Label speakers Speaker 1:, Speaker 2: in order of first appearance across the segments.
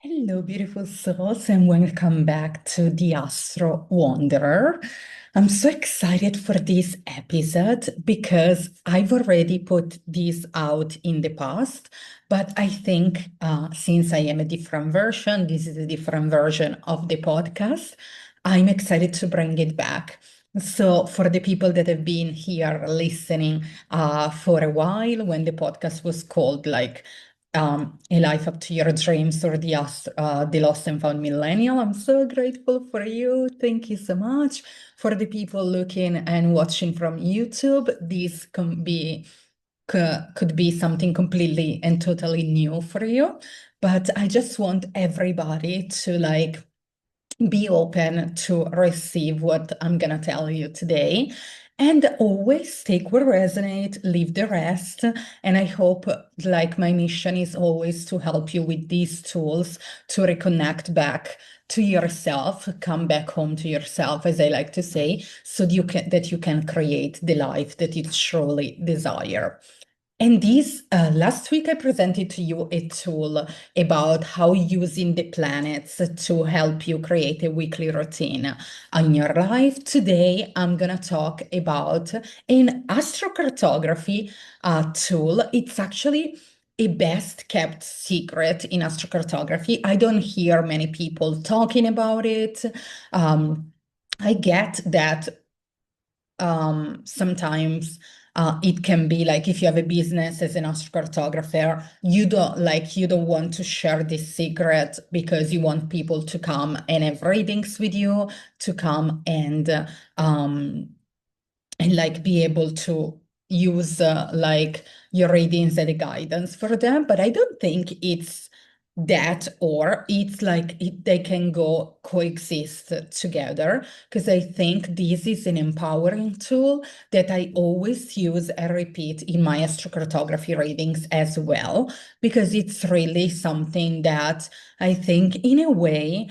Speaker 1: Hello, beautiful souls, and welcome back to the Astro Wanderer. I'm so excited for this episode because I've already put this out in the past, but I think since I am a different version, this is a different version of the podcast, I'm excited to bring it back. So, for the people that have been here listening for a while, when the podcast was called A Life Up to Your Dreams or the Lost and Found Millennial. I'm so grateful for you. Thank you so much. For the people looking and watching from YouTube, this could be something completely and totally new for you. But I just want everybody to be open to receive what I'm gonna tell you today. And always take what resonates, leave the rest. And I hope, my mission is always to help you with these tools to reconnect back to yourself, come back home to yourself, as I like to say, so that you can create the life that you truly desire. And this last week, I presented to you a tool about how using the planets to help you create a weekly routine in your life. Today, I'm going to talk about an astrocartography tool. It's actually a best kept secret in astrocartography. I don't hear many people talking about it. I get that sometimes it can be like if you have a business as an astrocartographer, you don't want to share this secret because you want people to come and have readings with you, to come and be able to use your readings as a guidance for them. But I don't think it's that, or it's they can go coexist together, because I think this is an empowering tool that I always use and repeat in my astrocartography readings as well, because it's really something that I think in a way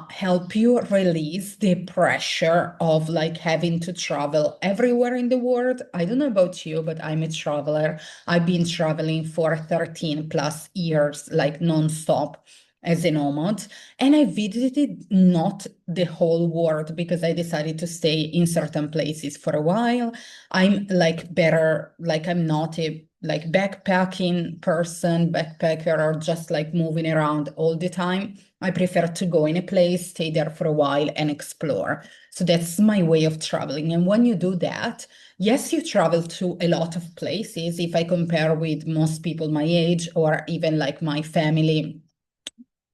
Speaker 1: help you release the pressure of having to travel everywhere in the world. I don't know about you, but I'm a traveler. I've been traveling for 13 plus years, like nonstop as a nomad. And I visited not the whole world because I decided to stay in certain places for a while. I'm I'm not a backpacking person, backpacker, or just moving around all the time. I prefer to go in a place, stay there for a while, and explore. So that's my way of traveling. And when you do that, yes, you travel to a lot of places. If I compare with most people my age, or even like my family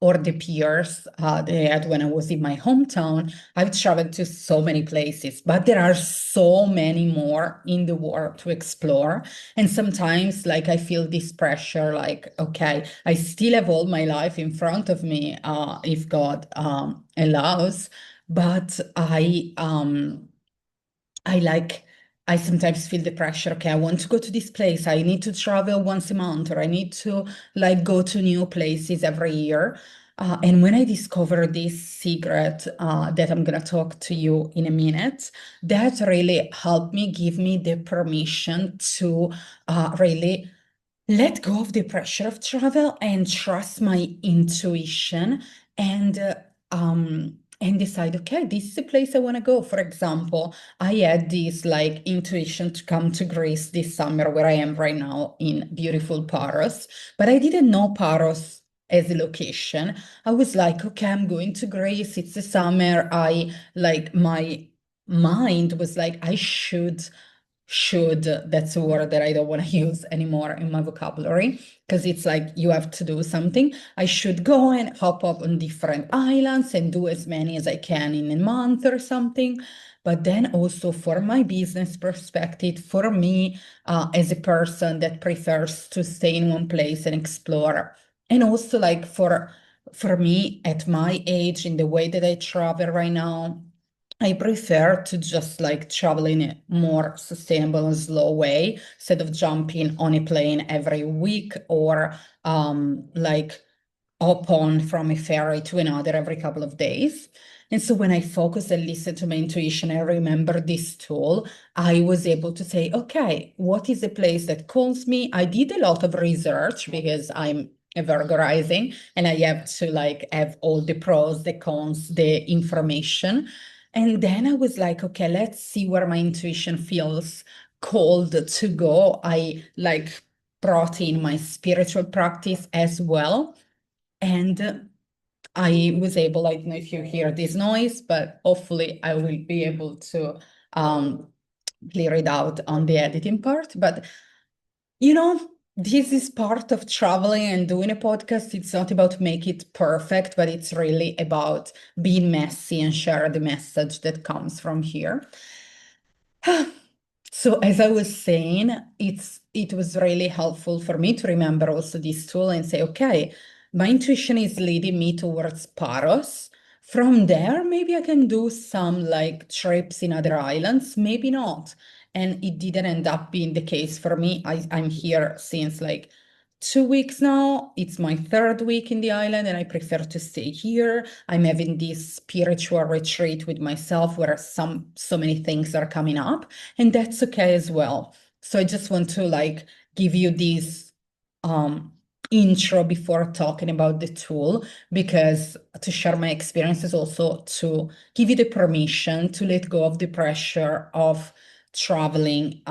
Speaker 1: or the peers they had when I was in my hometown, I've traveled to so many places, but there are so many more in the world to explore. And sometimes, I feel this pressure, okay, I still have all my life in front of me, if God allows, but I like, I sometimes feel the pressure. Okay, I want to go to this place. I need to travel once a month, or I need to go to new places every year. And when I discovered this secret that I'm gonna talk to you in a minute, that really helped me, give me the permission to really let go of the pressure of travel and trust my intuition, and decide, okay, this is a place I want to go. For example, I had this intuition to come to Greece this summer, where I am right now in beautiful Paros, but I didn't know Paros as a location. I was like, okay, I'm going to Greece, it's the summer. My mind was like, I should, that's a word that I don't want to use anymore in my vocabulary, because it's like you have to do something. I should go and hop up on different islands and do as many as I can in a month or something. But then also, for my business perspective, for me as a person that prefers to stay in one place and explore, and also for me at my age, in the way that I travel right now, I prefer to just travel in a more sustainable and slow way, instead of jumping on a plane every week, or hop on from a ferry to another every couple of days. And so when I focus and listen to my intuition, I remember this tool, I was able to say, okay, what is a place that calls me? I did a lot of research because I'm categorizing, and I have to like have all the pros, the cons, the information. And then I was like, okay, let's see where my intuition feels called to go. I like brought in my spiritual practice as well. And I was able, I don't know if you hear this noise, but hopefully I will be able to clear it out on the editing part. But you know, this is part of traveling and doing a podcast. It's not about make it perfect, but it's really about being messy and share the message that comes from here. So as I was saying, it was really helpful for me to remember also this tool and say, okay, my intuition is leading me towards Paros. From there, maybe I can do some like trips in other islands, maybe not. And it didn't end up being the case for me. I'm here since like 2 weeks now. It's my third week in the island, and I prefer to stay here. I'm having this spiritual retreat with myself where so many things are coming up, and that's okay as well. So I just want to like give you this um intro before talking about the tool, because to share my experiences, also to give you the permission to let go of the pressure of traveling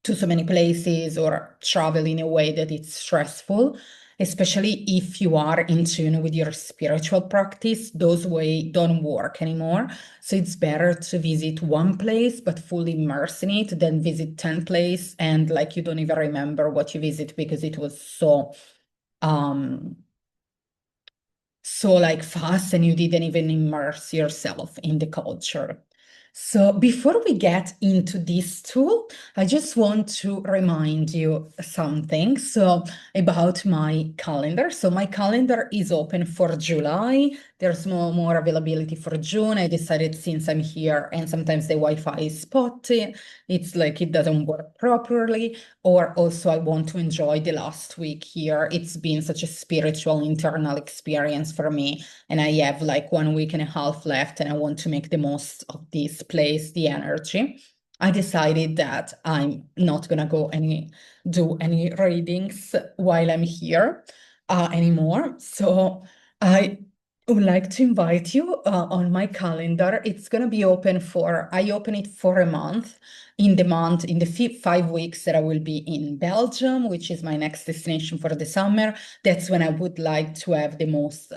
Speaker 1: to so many places or travel in a way that it's stressful, especially if you are in tune with your spiritual practice. Those way don't work anymore. So it's better to visit one place but fully immerse in it than visit 10 places and like you don't even remember what you visit because it was um so like fast and you didn't even immerse yourself in the culture. So before we get into this tool, I just want to remind you something. So about my calendar. So my calendar is open for July. There's more availability for June. I decided since I'm here and sometimes the Wi-Fi is spotty, it's like it doesn't work properly. Or also I want to enjoy the last week here. It's been such a spiritual internal experience for me. And I have like 1 week and a half left and I want to make the most of this place, the energy. I decided that I'm not gonna do any readings while I'm here anymore. So I would like to invite you on my calendar. It's gonna be I open it for a month. In the 5 weeks that I will be in Belgium, which is my next destination for the summer. That's when I would like to have the most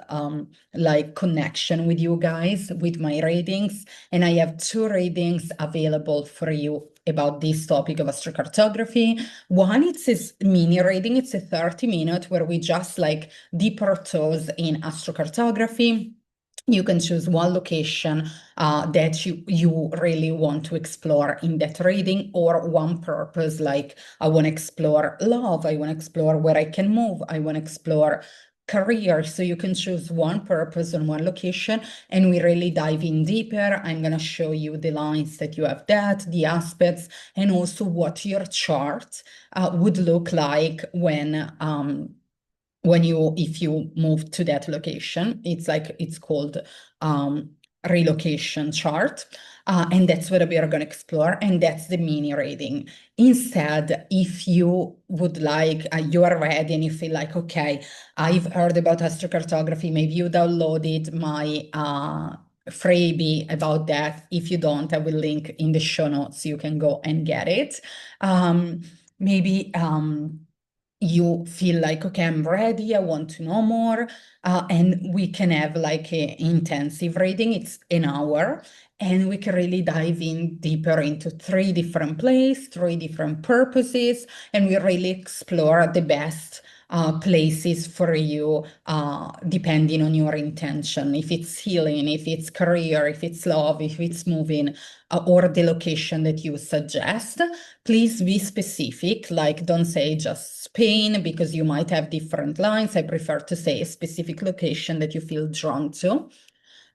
Speaker 1: like connection with you guys with my readings. And I have 2 readings available for you about this topic of astrocartography. One, it's a mini reading, it's a 30-minute where we just like dip our toes in astrocartography. You can choose one location that you really want to explore in that reading, or one purpose, like I want to explore love, I want to explore where I can move, I want to explore career. So you can choose one purpose on one location, and we really dive in deeper. I'm going to show you the lines that you have, that the aspects, and also what your chart would look like when you if you move to that location. It's called relocation chart, and that's what we are going to explore, and that's the mini reading. Instead, if you would like, you are ready and you feel like, okay, I've heard about astrocartography, maybe you downloaded my freebie about that. If you don't, I will link in the show notes, you can go and get it. Maybe you feel like, okay, I'm ready, I want to know more, and we can have like a intensive reading. It's an hour, and we can really dive in deeper into 3 different places, 3 different purposes, and we really explore the best places for you, depending on your intention. If it's healing, if it's career, if it's love, if it's moving, or the location that you suggest. Please be specific, like don't say just Spain because you might have different lines. I prefer to say a specific location that you feel drawn to.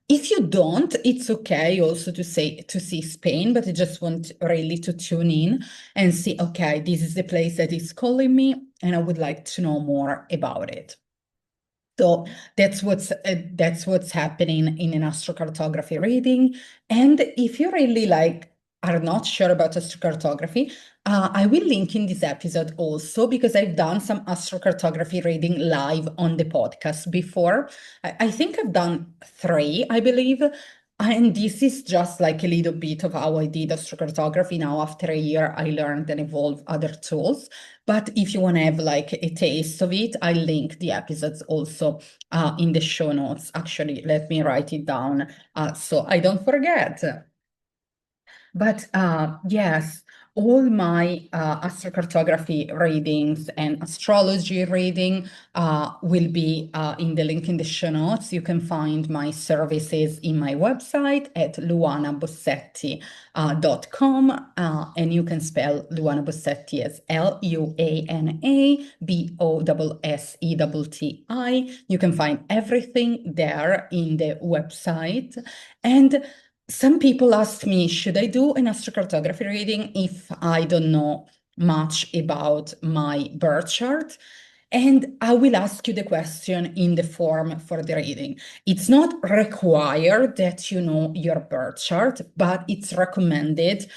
Speaker 1: If you don't, it's okay also to see Spain, but I just want really to tune in and see, okay, this is the place that is calling me, and I would like to know more about it. So that's what's happening in an astrocartography reading. And if you really like are not sure about astrocartography, I will link in this episode also because I've done some astrocartography reading live on the podcast before. I think I've done three, I believe. And this is just like a little bit of how I did astrocartography. Now, after a year, I learned and evolved other tools. But if you want to have like a taste of it, I link the episodes also in the show notes. Actually, let me write it down so I don't forget. But yes, all my astrocartography readings and astrology reading will be in the link in the show notes. You can find my services in my website at luanabossetti.com, and you can spell Luana Bossetti as LuanaBossetti. You can find everything there in the website. And some people ask me, should I do an astrocartography reading if I don't know much about my birth chart? And I will ask you the question in the form for the reading. It's not required that you know your birth chart, but it's recommended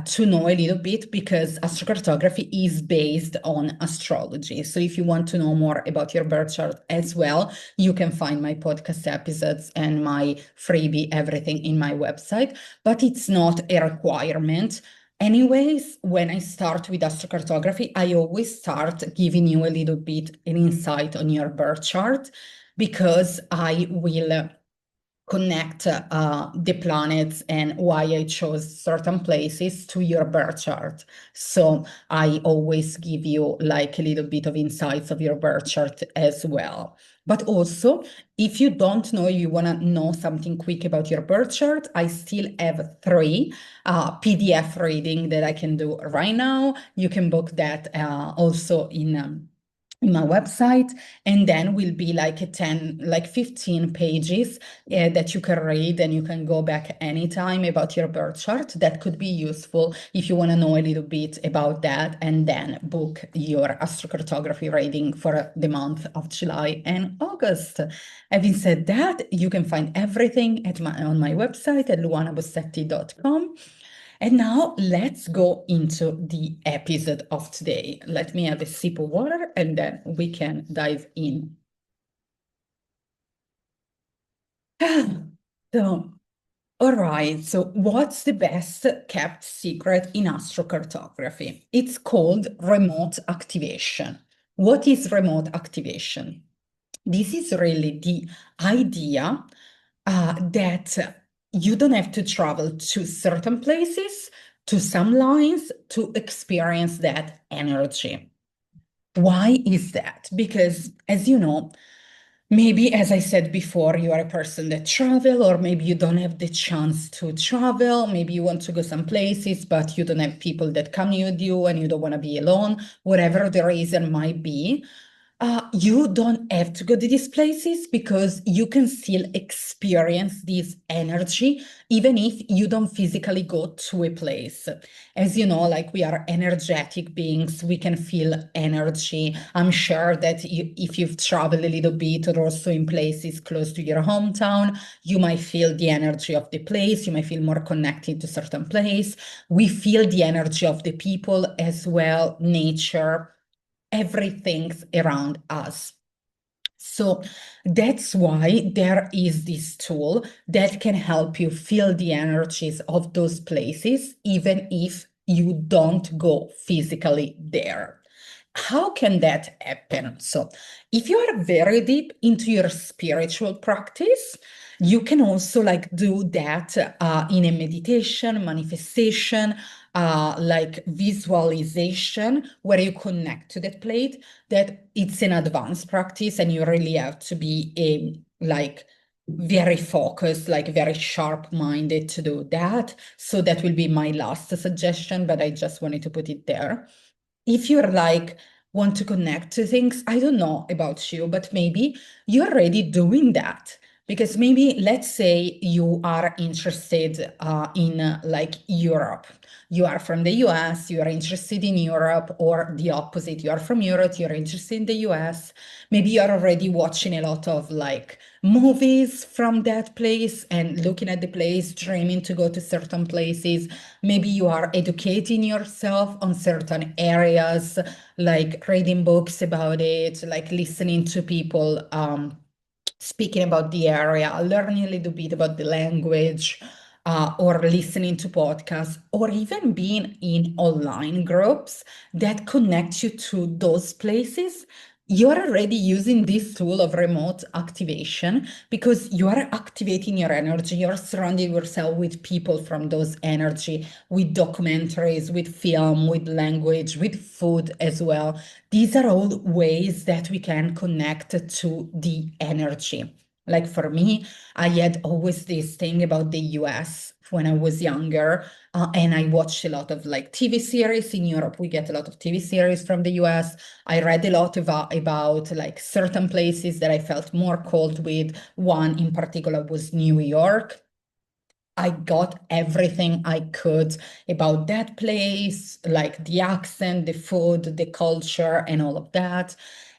Speaker 1: to know a little bit because astrocartography is based on astrology. So if you want to know more about your birth chart as well, you can find my podcast episodes and my freebie, everything in my website, but it's not a requirement. Anyways, when I start with astrocartography, I always start giving you a little bit an insight on your birth chart because I will connect the planets and why I chose certain places to your birth chart. So I always give you like a little bit of insights of your birth chart as well. But also, if you don't know, you want to know something quick about your birth chart, I still have three PDF reading that I can do right now. You can book that also in my website, and then will be like a 10 like 15 pages that you can read and you can go back anytime about your birth chart. That could be useful if you want to know a little bit about that and then book your astrocartography reading for the month of July and August. Having said that, you can find everything on my website at luanabossetti.com. And now let's go into the episode of today. Let me have a sip of water and then we can dive in. So, all right. So, what's the best kept secret in astrocartography? It's called remote activation. What is remote activation? This is really the idea that you don't have to travel to certain places, to some lines to experience that energy. Why is that? Because, as you know, maybe, as I said before, you are a person that travel, or maybe you don't have the chance to travel. Maybe you want to go some places, but you don't have people that come with you and you don't want to be alone, whatever the reason might be. You don't have to go to these places because you can still experience this energy, even if you don't physically go to a place. As you know, like we are energetic beings, we can feel energy. I'm sure that if you've traveled a little bit or also in places close to your hometown, you might feel the energy of the place. You might feel more connected to certain place. We feel the energy of the people as well, nature, everything's around us. So that's why there is this tool that can help you feel the energies of those places, even if you don't go physically there. How can that happen? So, if you are very deep into your spiritual practice, you can also like do that in a meditation, manifestation, like visualization, where you connect to that plate. That it's an advanced practice, and you really have to be like very focused, like very sharp-minded to do that. So that will be my last suggestion, but I just wanted to put it there. If you're like want to connect to things, I don't know about you, but maybe you're already doing that. Because maybe let's say you are interested in like Europe. You are from the US, you are interested in Europe, or the opposite. You are from Europe, you're interested in the US. Maybe you're already watching a lot of like movies from that place and looking at the place, dreaming to go to certain places. Maybe you are educating yourself on certain areas, like reading books about it, like listening to people speaking about the area, learning a little bit about the language, or listening to podcasts, or even being in online groups that connect you to those places. You're already using this tool of remote activation because you are activating your energy. You're surrounding yourself with people from those energy, with documentaries, with film, with language, with food as well. These are all ways that we can connect to the energy. Like for me, I had always this thing about the US when I was younger, and I watched a lot of like TV series in Europe. We get a lot of TV series from the US. I read a lot about like certain places that I felt more called with. One in particular was New York. I got everything I could about that place, like the accent, the food, the culture, and all of that.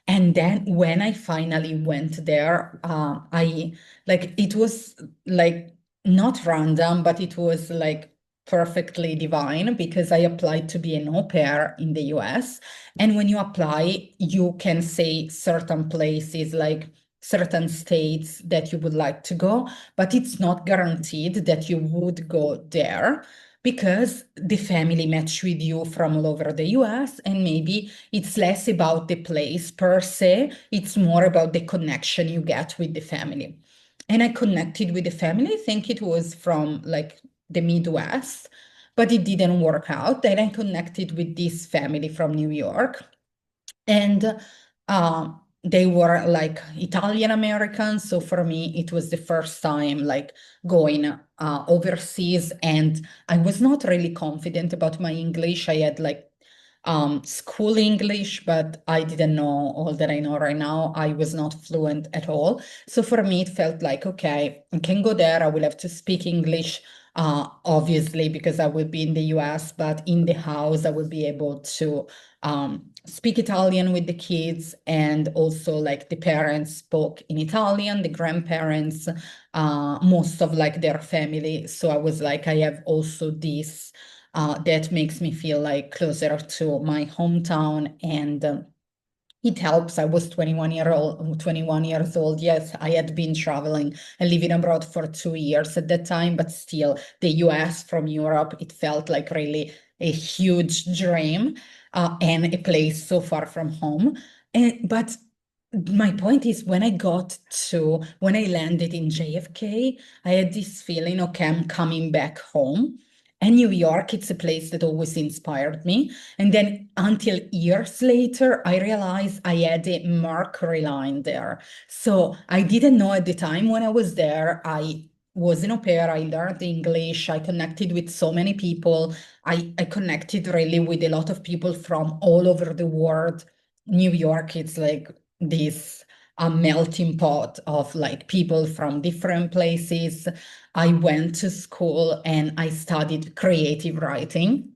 Speaker 1: And then when I finally went there, I like it was like not random, but it was like perfectly divine because I applied to be an au pair in the US. And when you apply, you can say certain places, like certain states that you would like to go, but it's not guaranteed that you would go there because the family match with you from all over the US, and maybe it's less about the place per se, it's more about the connection you get with the family. And I connected with the family. I think it was from like the Midwest, but it didn't work out. Then I connected with this family from New York, and uh, they were like Italian Americans. So for me, it was the first time like going overseas, and I was not really confident about my English. I had like school English, but I didn't know all that I know right now. I was not fluent at all. So for me, it felt like, okay, I can go there. I will have to speak English, obviously, because I will be in the US, but in the house, I will be able to speak Italian with the kids, and also like the parents spoke in Italian, the grandparents, most of like their family. So I was like, I have also this that makes me feel like closer to my hometown, and it helps. I was 21 years old. Yes, I had been traveling and living abroad for 2 years at that time, but still, the US from Europe, it felt like really a huge dream, and a place so far from home. But my point is, when I landed in JFK, I had this feeling, okay, I'm coming back home. And New York, it's a place that always inspired me. And then until years later, I realized I had a Mercury line there. So I didn't know at the time when I was there. I was an au pair. I learned English. I connected with so many people. I connected really with a lot of people from all over the world. New York, it's like this a melting pot of like people from different places. I went to school and I studied creative writing.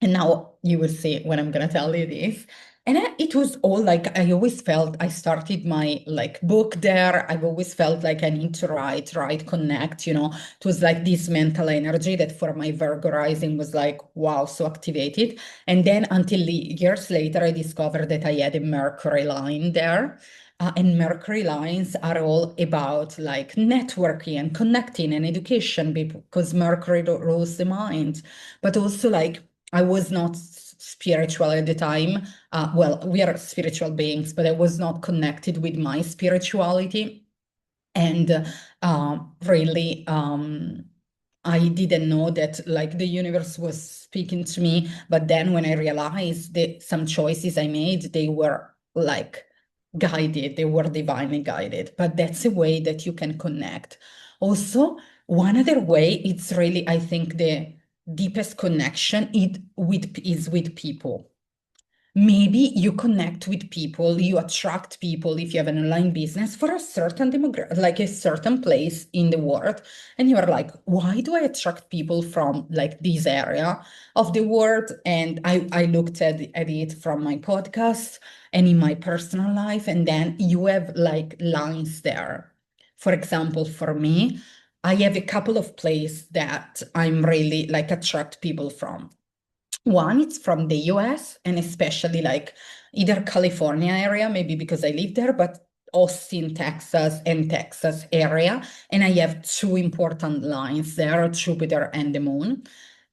Speaker 1: And now you will see when I'm gonna tell you this. And it was all like I always felt I started my like book there. I've always felt like I need to write, connect, you know. It was like this mental energy that for my Virgo rising was like, wow, so activated. And then until years later, I discovered that I had a Mercury line there. And Mercury lines are all about like networking and connecting and education because Mercury rules the mind, but also like I was not spiritual at the time. Well, we are spiritual beings, but I was not connected with my spirituality. And really, I didn't know that like the universe was speaking to me. But then when I realized that some choices I made, they were like guided, they were divinely guided. But that's a way that you can connect. Also, one other way, it's really, I think, the deepest connection is with people. maybe you connect with people, you attract people if you have an online business for a certain demographic, like a certain place in the world. And you're like, why do I attract people from like this area of the world? And I looked at it from my podcast and in my personal life. And then you have like lines there. For example, for me, I have a couple of places that I'm really like attract people from. One, it's from the US and especially like either California area, maybe because I live there, but Austin, Texas, and Texas area. And I have two important lines there, Jupiter and the moon.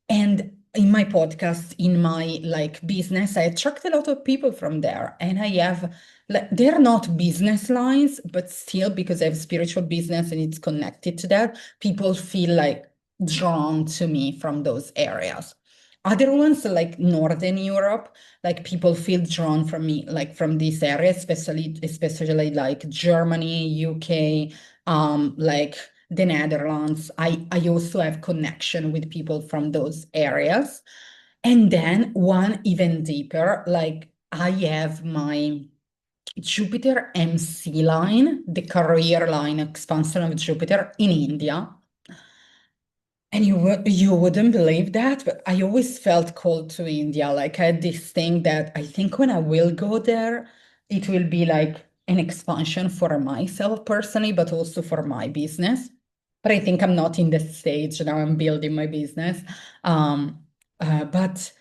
Speaker 1: And in my podcast, in my like business, I attract a lot of people from there. And I have like they're not business lines, but still because I have spiritual business and it's connected to that, people feel like drawn to me from those areas. Other ones like Northern Europe, like people feel drawn from me, like from this area, especially like Germany, UK, like the Netherlands. I also have connection with people from those areas. And then one even deeper, like I have my Jupiter MC line, the career line expansion of Jupiter in India. And you wouldn't believe that, but I always felt called to India. Like I had this thing that I think when I will go there, it will be like an expansion for myself personally, but also for my business. But I think I'm not in the stage now. I'm building my business. Um, but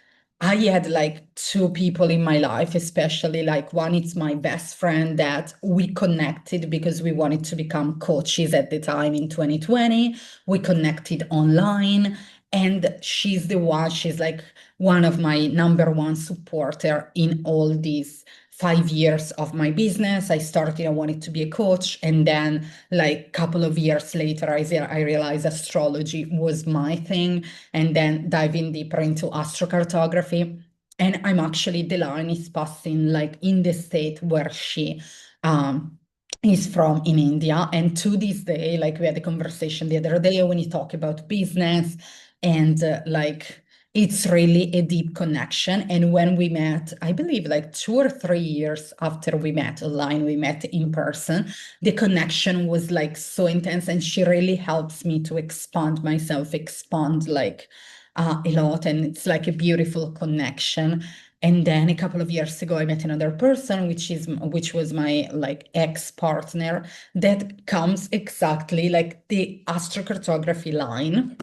Speaker 1: I had like two people in my life, especially like one, it's my best friend that we connected because we wanted to become coaches at the time in 2020. We connected online, and she's like one of my number one supporter in all these 5 years of my business. I started, I wanted to be a coach, and then like a couple of years later, I realized astrology was my thing, and then diving deeper into astrocartography. And I'm actually, the line is passing like in the state where she um, is from in India. And to this day, like we had a conversation the other day when you talk about business and like it's really a deep connection. And when we met, I believe like 2 or 3 years after we met online, we met in person, the connection was like so intense. And she really helps me to expand myself, expand like a lot. And it's like a beautiful connection. And then a couple of years ago, I met another person, which was my like ex-partner that comes exactly like the astrocartography line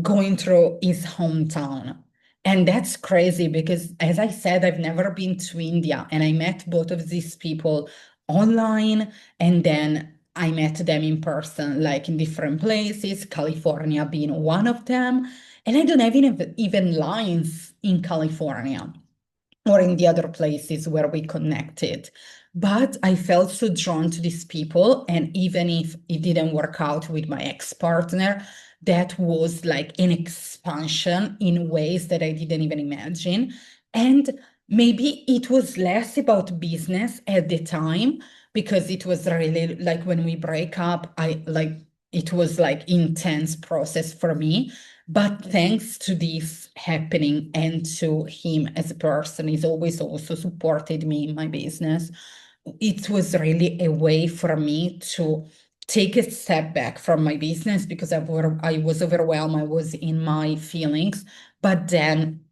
Speaker 1: going through his hometown. And that's crazy because, as I said, I've never been to India and I met both of these people online and then I met them in person, like in different places, California being one of them. And I don't have even lines in California or in the other places where we connected. But I felt so drawn to these people. And even if it didn't work out with my ex-partner, that was like an expansion in ways that I didn't even imagine. And maybe it was less about business at the time because it was really like when we break up, I like it was like intense process for me. But thanks to this happening and to him as a person, he's always also supported me in my business. It was really a way for me to take a step back from my business because I was overwhelmed, I was in my feelings, but then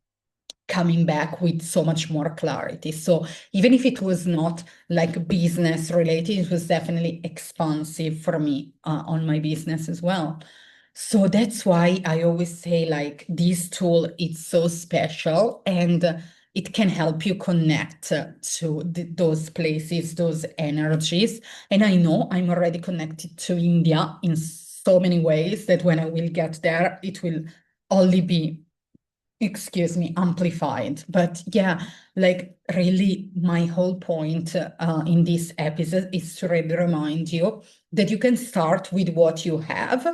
Speaker 1: coming back with so much more clarity. So even if it was not like business related, it was definitely expansive for me on my business as well. So that's why I always say like this tool is so special and it can help you connect to those places, those energies. And I know I'm already connected to India in so many ways that when I will get there, it will only be, excuse me, amplified. But yeah, like really my whole point in this episode is to really remind you that you can start with what you have.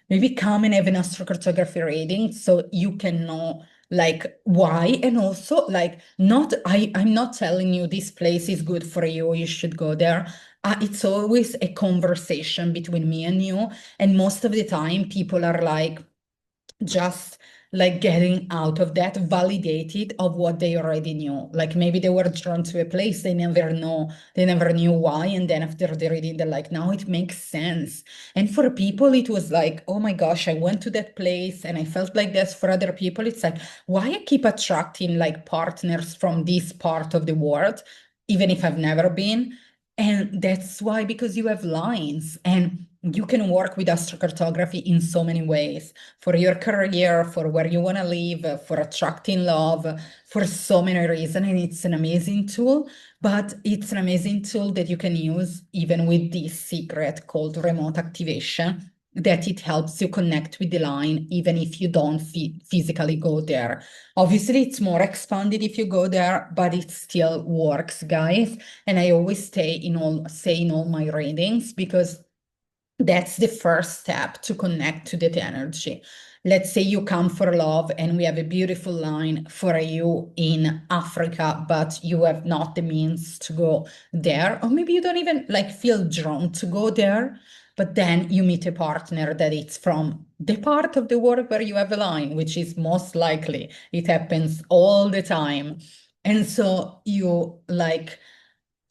Speaker 1: Maybe come and have an astrocartography reading so you can know like why, and also like not I'm not telling you this place is good for you, you should go there. It's always a conversation between me and you, and most of the time people are like just like getting out of that validated of what they already knew. Like maybe they were drawn to a place they never knew why. And then after they reading, they're like, now it makes sense. And for people, it was like, oh my gosh, I went to that place and I felt like this. For other people, it's like, why I keep attracting like partners from this part of the world, even if I've never been. And that's why, because you have lines and you can work with astrocartography in so many ways for your career, for where you want to live, for attracting love, for so many reasons. And it's an amazing tool, but it's an amazing tool that you can use even with this secret called remote activation, that it helps you connect with the line, even if you don't physically go there. Obviously, it's more expanded if you go there, but it still works, guys. And I always say in all my readings, because that's the first step to connect to that energy. Let's say you come for love and we have a beautiful line for you in Africa, but you have not the means to go there, or maybe you don't even like feel drawn to go there, but then you meet a partner that it's from the part of the world where you have a line, which is most likely, it happens all the time. And so you like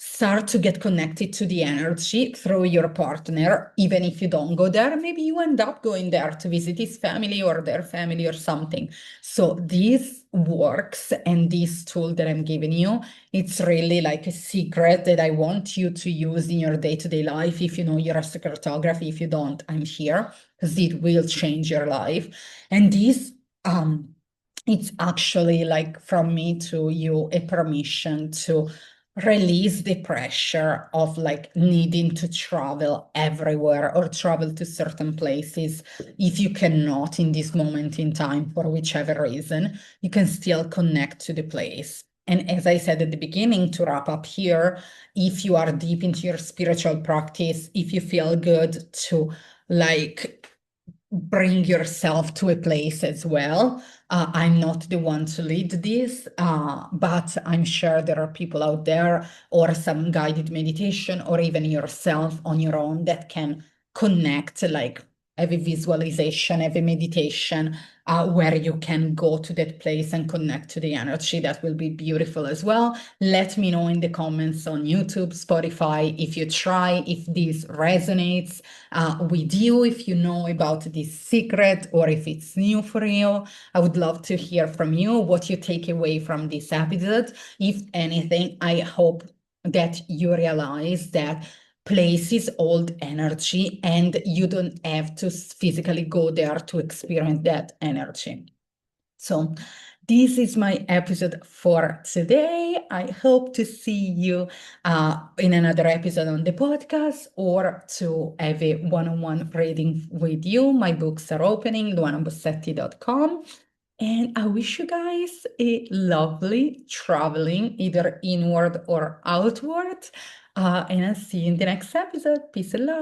Speaker 1: start to get connected to the energy through your partner, even if you don't go there. Maybe you end up going there to visit his family or their family or something. So this works, and this tool that I'm giving you, it's really like a secret that I want you to use in your day-to-day life. If you know your astrocartography, if you don't, I'm here because it will change your life. And this it's actually like from me to you a permission to release the pressure of like needing to travel everywhere or travel to certain places. If you cannot in this moment in time, for whichever reason, you can still connect to the place. And as I said at the beginning, to wrap up here, if you are deep into your spiritual practice, if you feel good to like bring yourself to a place as well. I'm not the one to lead this, but I'm sure there are people out there, or some guided meditation, or even yourself on your own that can connect, like have a visualization, have a meditation where you can go to that place and connect to the energy. That will be beautiful as well. Let me know in the comments on YouTube, Spotify, if you try, if this resonates with you, if you know about this secret or if it's new for you. I would love to hear from you what you take away from this episode. If anything, I hope that you realize that places hold energy and you don't have to physically go there to experience that energy. So this is my episode for today. I hope to see you in another episode on the podcast, or to have a one-on-one reading with you. My books are opening, luanabossetti.com. And I wish you guys a lovely traveling, either inward or outward. And I'll see you in the next episode. Peace and love.